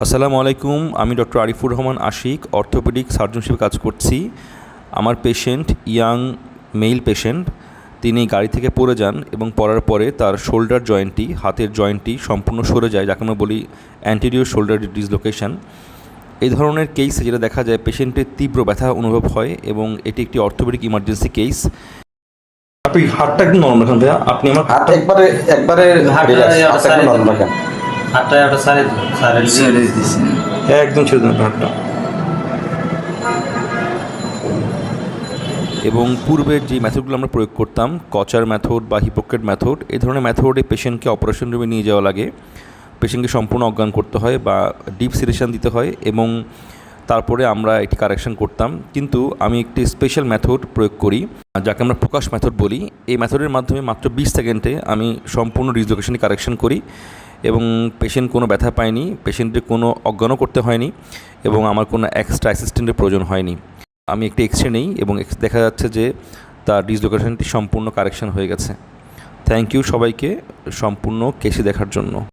আসসালামু আলাইকুম। আমি doctor Arifur Rahman Ashik, orthopaedic surgeon হিসেবে কাজ করছি। আমার পেশেন্ট ইয়াং মেল পেশেন্ট। তিনি গাড়ি থেকে পড়ে যান এবং পড়ার পরে তার শোল্ডার জয়েন্টটি, হাতের জয়েন্টটি সম্পূর্ণ সরে যায়, যাকে আমরা বলি অ্যান্টেরিয়র শোল্ডার ডিসলোকেশন। এই ধরনের কেসে যেটা দেখা যায়, পেশেন্টের তীব্র ব্যথা অনুভব হয় এবং এটি একটি অর্থোপেডিক ইমার্জেন্সি কেস। আপনি হাতটা একদম নরম রাখেন ভাইয়া। আপনি আমার হাত একবারে একবারে হাতটা একটু নরম রাখেন। হাতটা একটা সাইড দিছে। একদম ছেড়ে দেন হাতটা। এবং পূর্বের যে মেথডগুলো আমরা প্রয়োগ করতাম, কচার মেথড বা হিপোক্রেট মেথড, এই ধরনের মেথডে পেশেন্টকে অপারেশন রুমে নিয়ে যাওয়া লাগে। পেশেন্টকে সম্পূর্ণ অজ্ঞান করতে হয় বা ডিপ সিডেশন দিতে হয় এবং তারপরে আমরা একটি কারেকশন করতাম। কিন্তু আমি একটি স্পেশাল মেথড প্রয়োগ করি, যাকে আমরা প্রকাশ মেথড বলি। এই মেথডের মাধ্যমে মাত্র 20 সেকেন্ডে আমি সম্পূর্ণ ডিসলোকেশনটি কারেকশন করি এবং পেশেন্ট কোনো ব্যথা পায়নি, পেশেন্টের কোনো অজ্ঞানও করতে হয়নি এবং আমার কোনো এক্সট্রা অ্যাসিস্ট্যান্টের প্রয়োজন হয়নি। আমি একটি এক্সরে নেই এবং দেখা যাচ্ছে যে তার ডিসলোকেশনটি সম্পূর্ণ কারেকশন হয়ে গেছে। থ্যাংক ইউ সবাইকে সম্পূর্ণ কেসে দেখার জন্য।